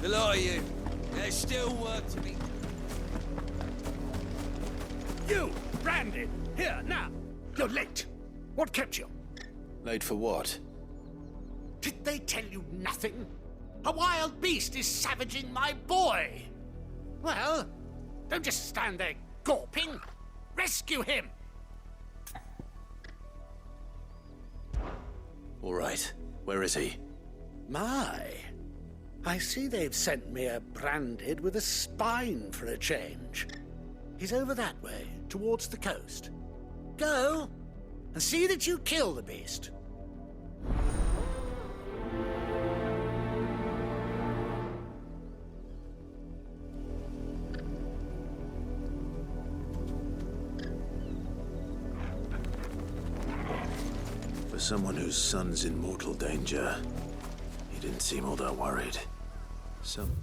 A lot of you. There's still work to be done. You, Brandon! Here, now! You're late. What kept you? Late for what? Did they tell you nothing? A wild beast is savaging my boy! Well, don't just stand there gawping. Rescue him! All right. Where is he? My, I see they've sent me a branded with a spine for a change. He's over that way, towards the coast. Go, and see that you kill the beast. For someone whose son's in mortal danger, he didn't seem all that worried. Something's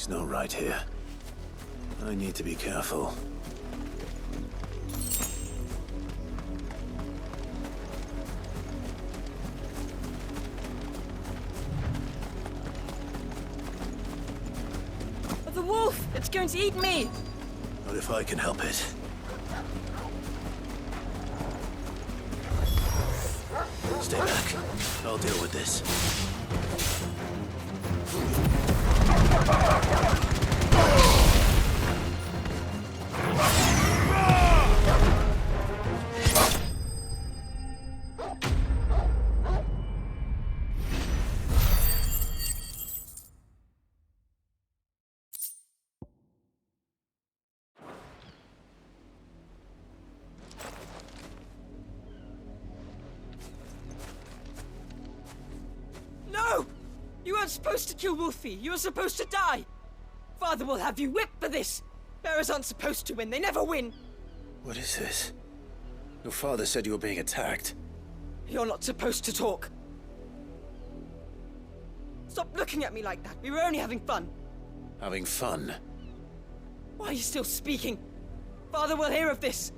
not right here. I need to be careful. The wolf! It's going to eat me! Not if I can help it. Stay back. I'll deal with this. No! You weren't supposed to kill Wolfie. You were supposed to die. Father will have you whipped for this. Bearers aren't supposed to win. They never win. What is this? Your father said you were being attacked. You're not supposed to talk. Stop looking at me like that. We were only having fun. Having fun? Why are you still speaking? Father will hear of this.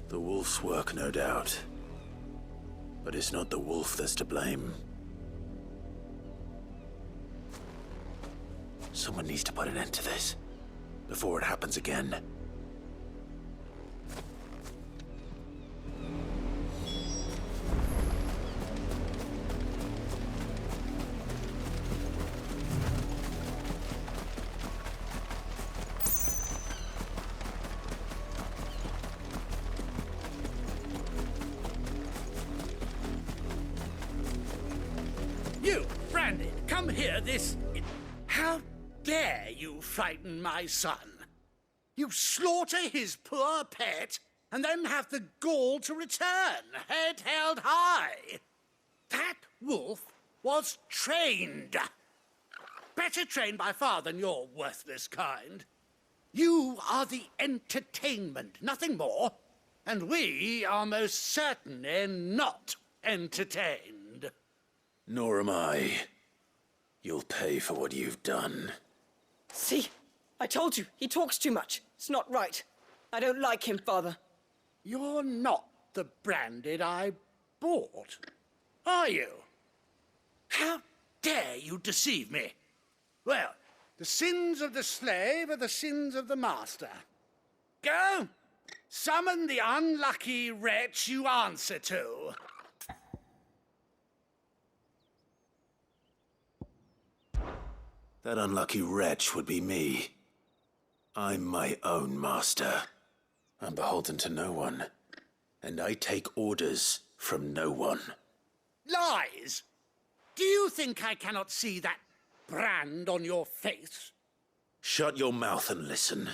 The wolf's work, no doubt. But it's not the wolf that's to blame. Someone needs to put an end to this, before it happens again. You, Brandon, come here this... How dare you frighten my son? You slaughter his poor pet, and then have the gall to return, head held high. That wolf was trained. Better trained by far than your worthless kind. You are the entertainment, nothing more. And we are most certainly not entertained. Nor am I. You'll pay for what you've done. See? I told you. He talks too much. It's not right. I don't like him, Father. You're not the Branded I bought, are you? How dare you deceive me? Well, the sins of the slave are the sins of the master. Go, summon the unlucky wretch you answer to. That unlucky wretch would be me. I'm my own master. I'm beholden to no one. And I take orders from no one. Lies! Do you think I cannot see that brand on your face? Shut your mouth and listen.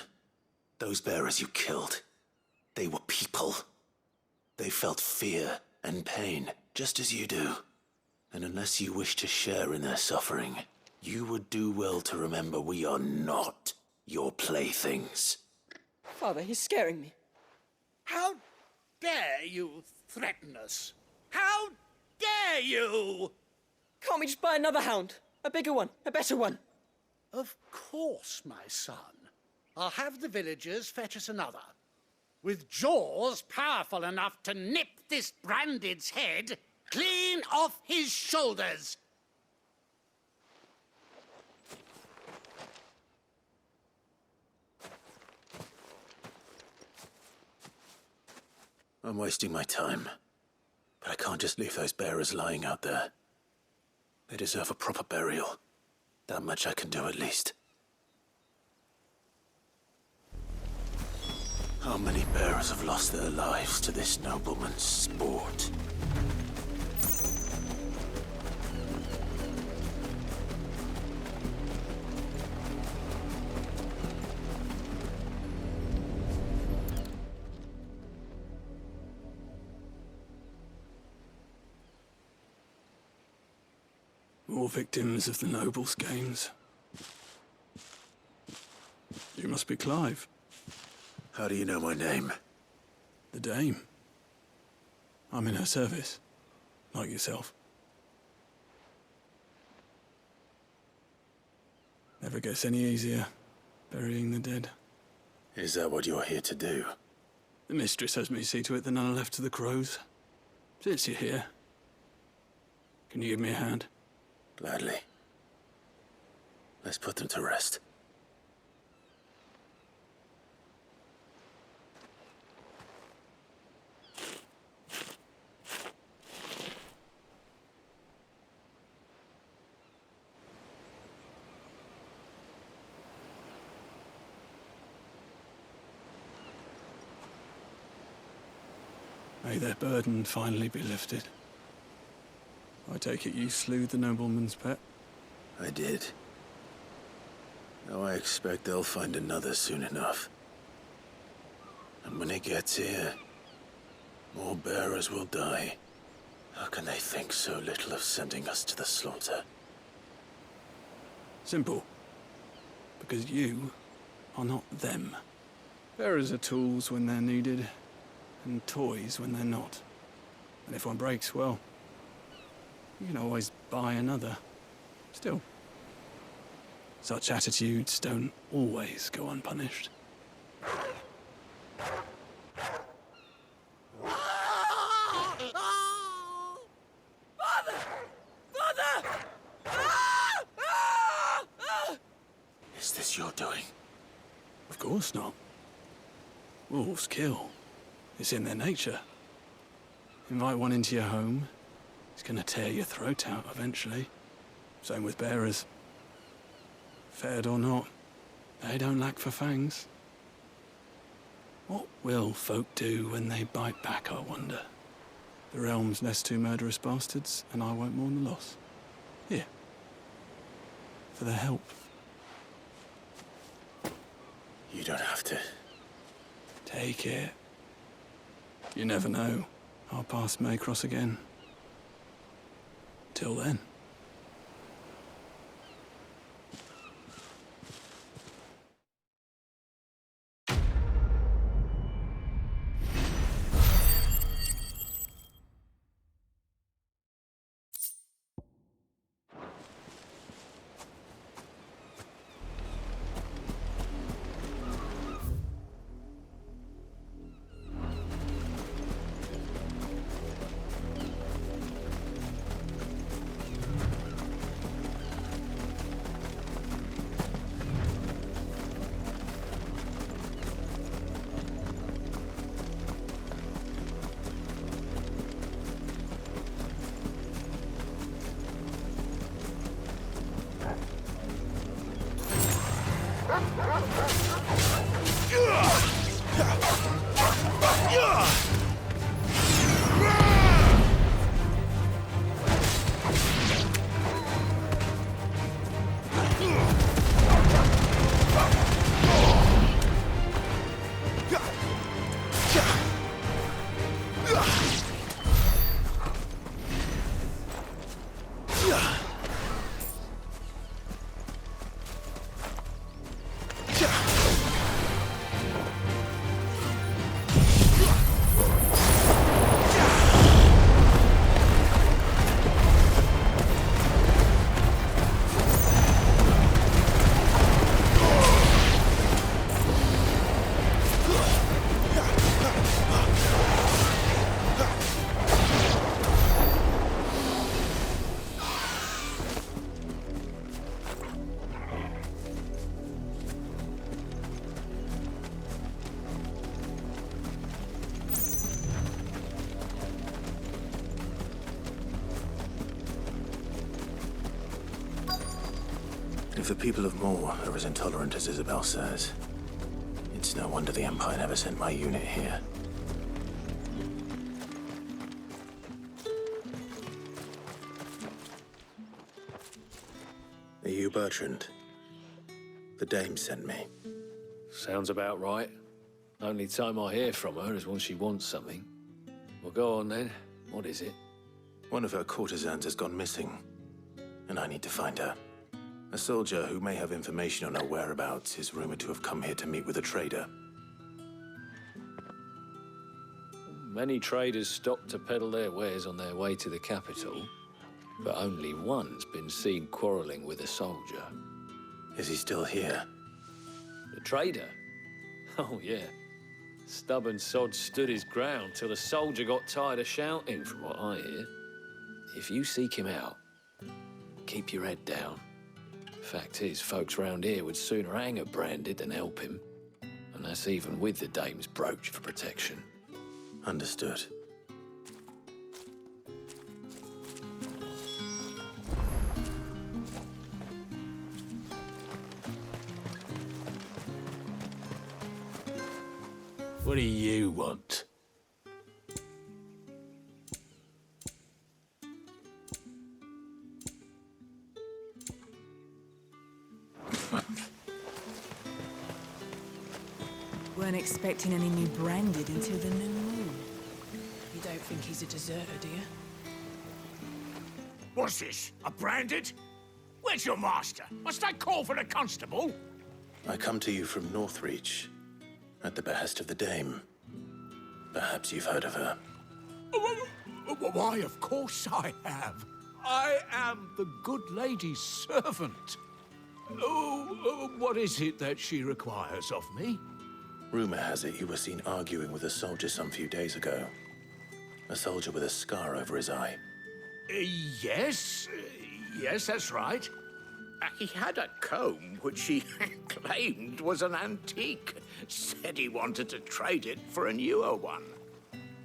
Those bearers you killed, they were people. They felt fear and pain, just as you do. And unless you wish to share in their suffering, you would do well to remember we are not your playthings. Father, he's scaring me. How dare you threaten us? How dare you? Can't we just buy another hound? A bigger one, a better one. Of course, my son. I'll have the villagers fetch us another, with jaws powerful enough to nip this Branded's head clean off his shoulders. I'm wasting my time, but I can't just leave those bearers lying out there. They deserve a proper burial. That much I can do at least. How many bearers have lost their lives to this nobleman's sport? More victims of the nobles' games. You must be Clive. How do you know my name? The Dame. I'm in her service, like yourself. Never gets any easier, burying the dead. Is that what you're here to do? The mistress has me see to it that none are left to the crows. Since you're here, can you give me a hand? Gladly. Let's put them to rest. May their burden finally be lifted. I take it you slew the nobleman's pet? I did. Now I expect they'll find another soon enough. And when it gets here, more bearers will die. How can they think so little of sending us to the slaughter? Simple. Because you are not them. Bearers are tools when they're needed, and toys when they're not. And if one breaks, well, you can always buy another. Still, such attitudes don't always go unpunished. Is this your doing? Of course not. Wolves kill. It's in their nature. Invite one into your home, it's gonna tear your throat out eventually. Same with bearers. Fed or not, they don't lack for fangs. What will folk do when they bite back, I wonder? The realm's less two murderous bastards, and I won't mourn the loss. Here. For their help. You don't have to. Take it. You never know. Our paths may cross again. Till then. If the people of Moor are as intolerant as Isabel says, it's no wonder the Empire never sent my unit here. Are you Bertrand? The dame sent me. Sounds about right. Only time I hear from her is when she wants something. Well, go on then. What is it? One of her courtesans has gone missing, and I need to find her. A soldier who may have information on her whereabouts is rumored to have come here to meet with a trader. Many traders stop to peddle their wares on their way to the capital, but only one's been seen quarreling with a soldier. Is he still here? The trader? Oh, yeah. Stubborn sod stood his ground till the soldier got tired of shouting, from what I hear. If you seek him out, keep your head down. Fact is, folks round here would sooner hang a branded than help him. And that's even with the dame's brooch for protection. Understood. What do you want? Weren't expecting any new branded until the new moon. You don't think he's a deserter, do you? What's this? A branded? Where's your master? Must I call for the constable? I come to you from Northreach, at the behest of the dame. Perhaps you've heard of her. Why, of course I have. I am the good lady's servant. What is it that she requires of me? Rumor has it you were seen arguing with a soldier some few days ago. A soldier with a scar over his eye. Yes, that's right. He had a comb which he claimed was an antique. Said he wanted to trade it for a newer one.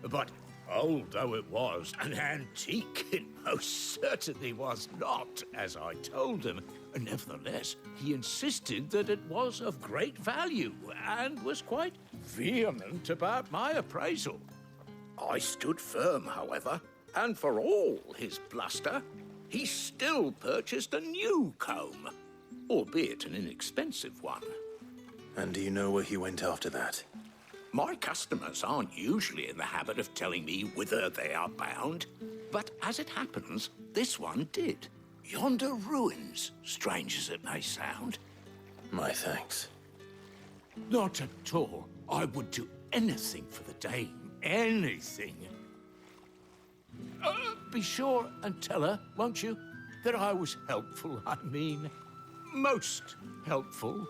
But old though it was, an antique it most certainly was not, as I told him. Nevertheless, he insisted that it was of great value and was quite vehement about my appraisal. I stood firm, however, and for all his bluster, he still purchased a new comb, albeit an inexpensive one. And do you know where he went after that? My customers aren't usually in the habit of telling me whither they are bound, but as it happens, this one did. Yonder ruins, strange as it may sound. My thanks. Not at all. I would do anything for the dame. Anything. Be sure and tell her, won't you, that I was helpful, I mean. Most helpful.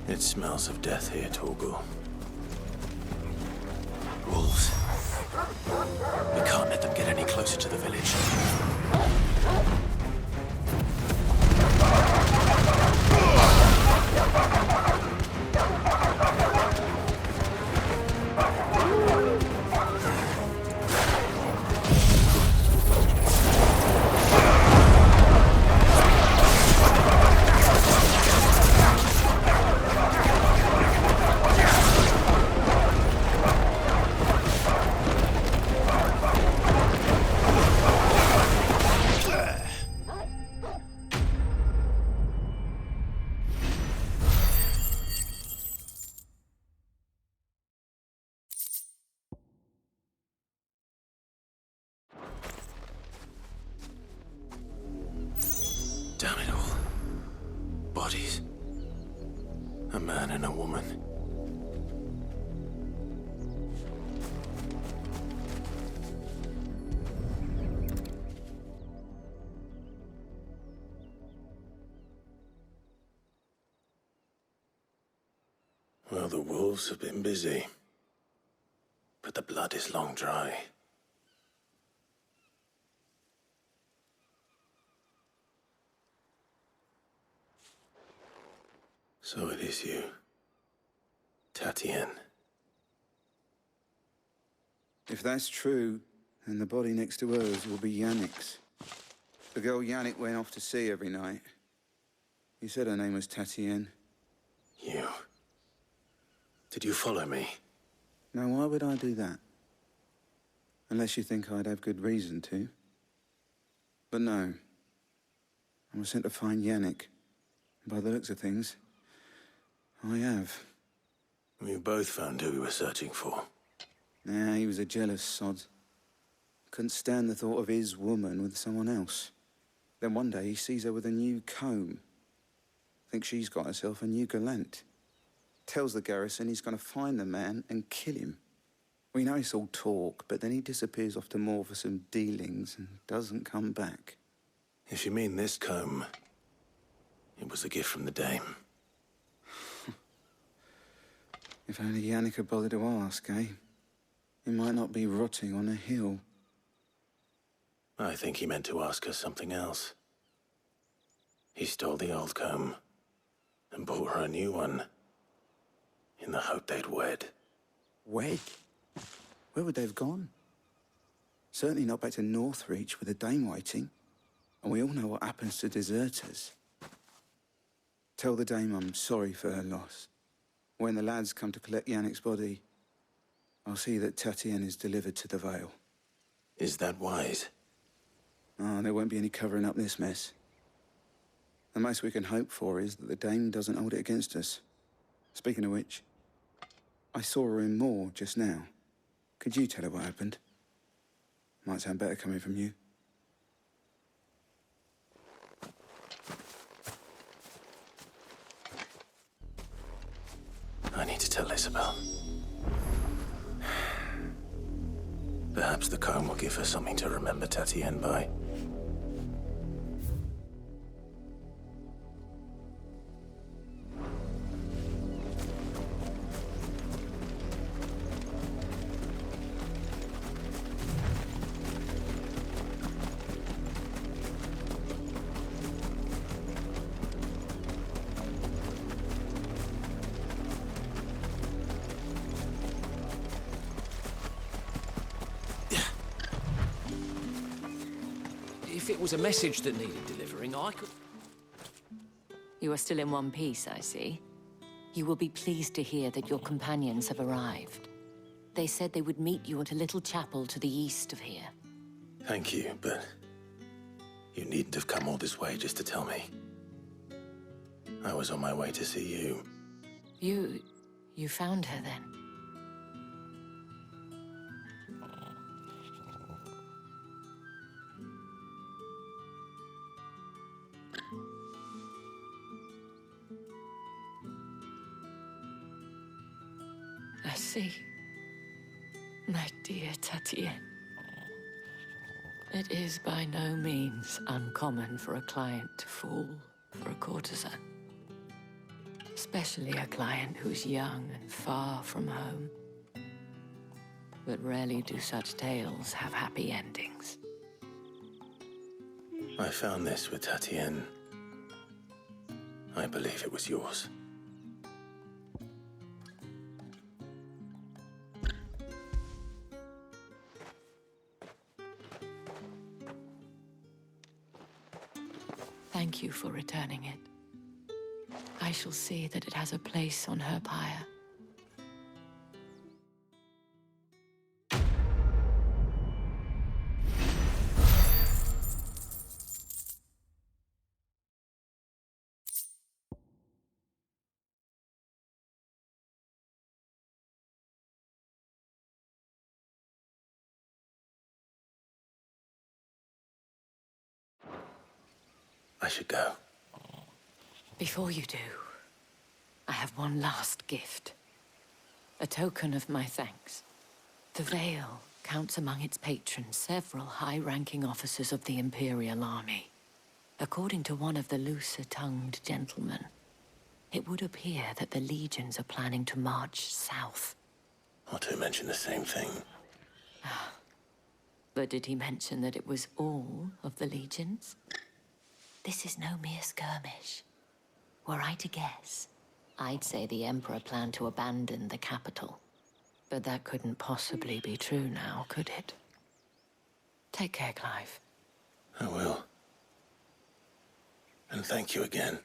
It smells of death here, Torgal. Wolves. We can't let them get any closer to the village. Damn it all. Bodies. A man and a woman. Well, the wolves have been busy. But the blood is long dry. So it is you, Tatienne. If that's true, then the body next to hers will be Yannick's. The girl Yannick went off to sea every night. He said her name was Tatienne. You. Did you follow me? Now, why would I do that? Unless you think I'd have good reason to. But no. I was sent to find Yannick. By the looks of things, I have. We both found who we were searching for. Nah, he was a jealous sod. Couldn't stand the thought of his woman with someone else. Then one day he sees her with a new comb. Thinks she's got herself a new gallant. Tells the garrison he's going to find the man and kill him. We know it's all talk, but then he disappears off to Moor for some dealings and doesn't come back. If you mean this comb, it was a gift from the dame. If only Yannick had bothered to ask, eh? He might not be rotting on a hill. I think he meant to ask us something else. He stole the old comb and bought her a new one in the hope they'd wed. Wed? Where would they have gone? Certainly not back to Northreach with a dame waiting. And we all know what happens to deserters. Tell the dame I'm sorry for her loss. When the lads come to collect Yannick's body, I'll see that Tatienne is delivered to the Vale. Is that wise? Oh, there won't be any covering up this mess. The most we can hope for is that the dame doesn't hold it against us. Speaking of which, I saw her in Moor just now. Could you tell her what happened? Might sound better coming from you. I need to tell Isabel. Perhaps the comb will give her something to remember Tatienne by. If it was a message that needed delivering, I could... You are still in one piece, I see. You will be pleased to hear that your companions have arrived. They said they would meet you at a little chapel to the east of here. Thank you, but you needn't have come all this way just to tell me. I was on my way to see you. You found her then? I see. My dear Tatienne. It is by no means uncommon for a client to fall for a courtesan. Especially a client who's young and far from home. But rarely do such tales have happy endings. I found this with Tatienne. I believe it was yours. Thank you for returning it. I shall see that it has a place on her pyre. I should go. Before you do, I have one last gift. A token of my thanks. The Vale counts among its patrons several high-ranking officers of the Imperial Army. According to one of the looser-tongued gentlemen, it would appear that the legions are planning to march south. Otto mentioned the same thing. But did he mention that it was all of the legions? This is no mere skirmish. Were I to guess, I'd say the Emperor planned to abandon the capital. But that couldn't possibly be true now, could it? Take care, Clive. I will. And thank you again.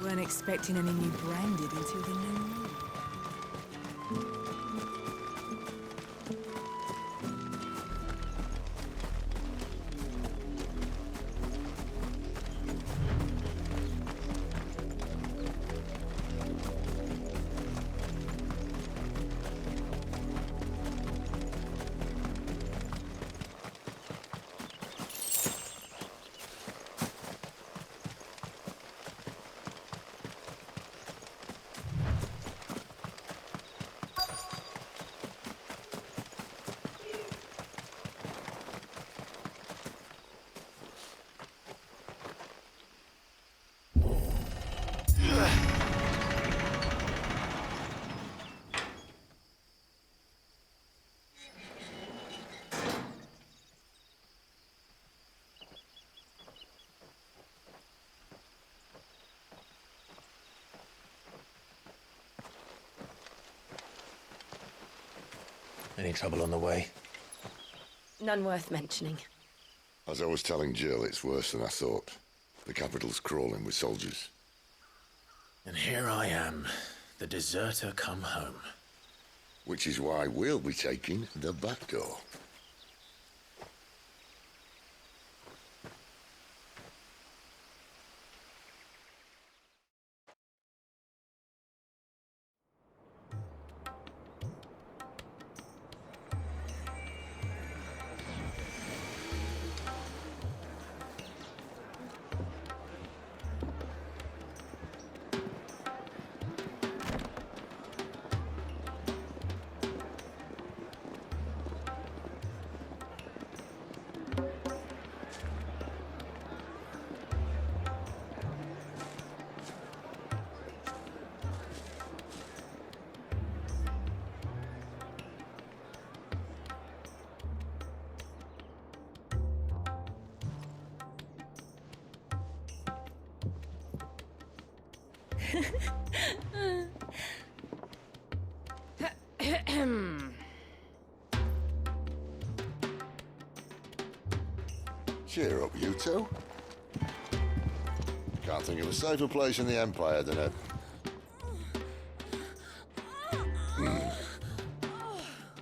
Weren't expecting any new branded until the new moon. Any trouble on the way? None worth mentioning. As I was telling Jill, it's worse than I thought. The capital's crawling with soldiers. And here I am, the deserter come home. Which is why we'll be taking the back door. Cheer up, you two. Can't think of a safer place in the Empire than a...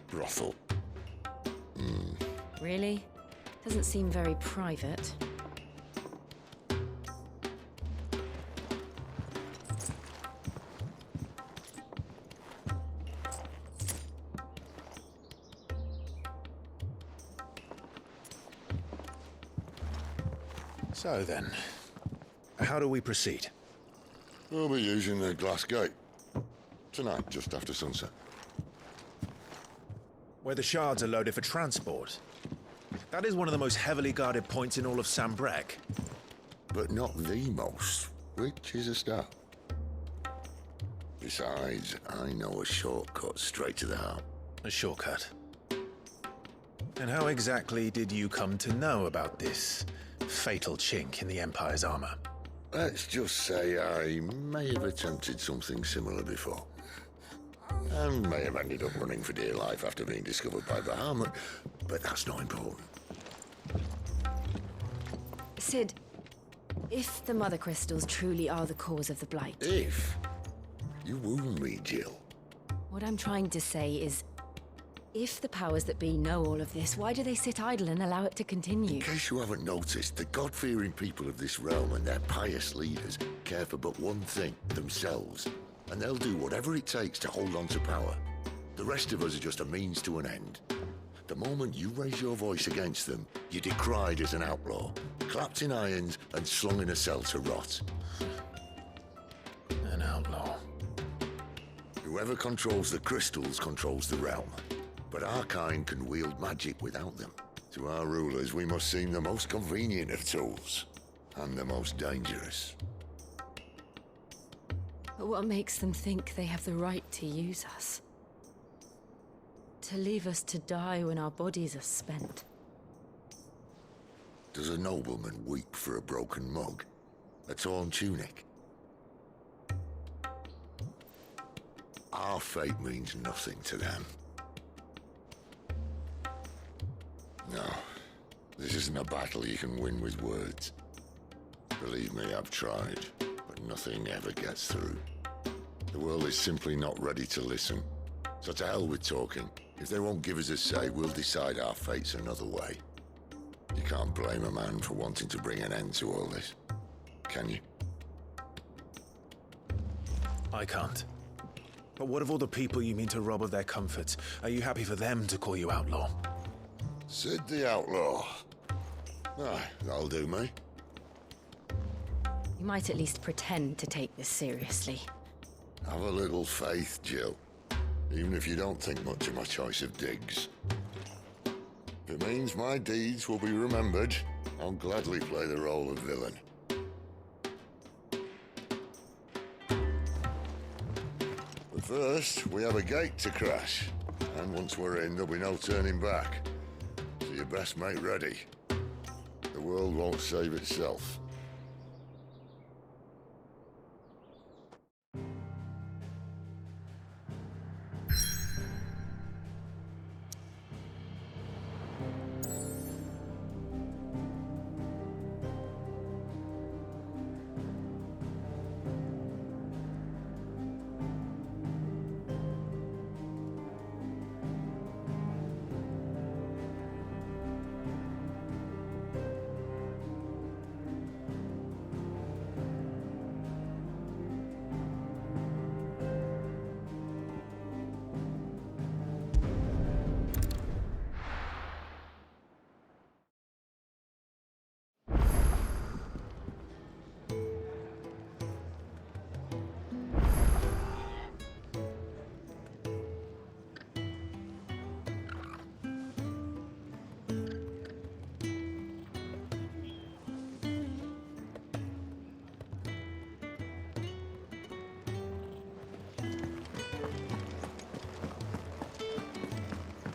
brothel. Really? Doesn't seem very private. So then, how do we proceed? We'll be using the glass gate. Tonight, just after sunset. Where the shards are loaded for transport. That is one of the most heavily guarded points in all of Sambrek. But not the most, which is a start. Besides, I know a shortcut straight to the heart. A shortcut? And how exactly did you come to know about this fatal chink in the Empire's armor? Let's just say I may have attempted something similar before. And may have ended up running for dear life after being discovered by Bahamut, but that's not important. Sid, if the Mother Crystals truly are the cause of the Blight... If? You wound me, Jill. What I'm trying to say is... If the powers that be know all of this, why do they sit idle and allow it to continue? In case you haven't noticed, the God-fearing people of this realm and their pious leaders care for but one thing, themselves. And they'll do whatever it takes to hold on to power. The rest of us are just a means to an end. The moment you raise your voice against them, you're decried as an outlaw, clapped in irons and slung in a cell to rot. An outlaw. Whoever controls the crystals controls the realm. But our kind can wield magic without them. To our rulers, we must seem the most convenient of tools, and the most dangerous. But what makes them think they have the right to use us? To leave us to die when our bodies are spent? Does a nobleman weep for a broken mug? A torn tunic? Our fate means nothing to them. No, this isn't a battle you can win with words. Believe me, I've tried, but nothing ever gets through. The world is simply not ready to listen. So to hell with talking. If they won't give us a say, we'll decide our fates another way. You can't blame a man for wanting to bring an end to all this, can you? I can't. But what of all the people you mean to rob of their comforts? Are you happy for them to call you outlaw? Sid the Outlaw. Ah, that'll do me. You might at least pretend to take this seriously. Have a little faith, Jill. Even if you don't think much of my choice of digs. If it means my deeds will be remembered, I'll gladly play the role of villain. But first, we have a gate to crash. And once we're in, there'll be no turning back. So you best make ready. The world won't save itself.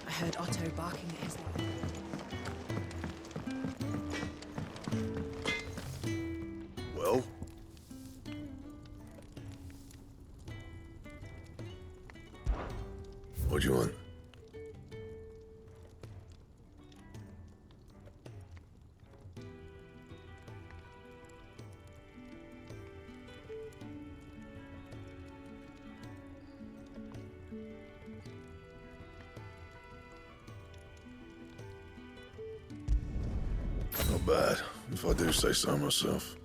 I heard Otto barking at his Well? What do you want? Not bad, if I do say so myself.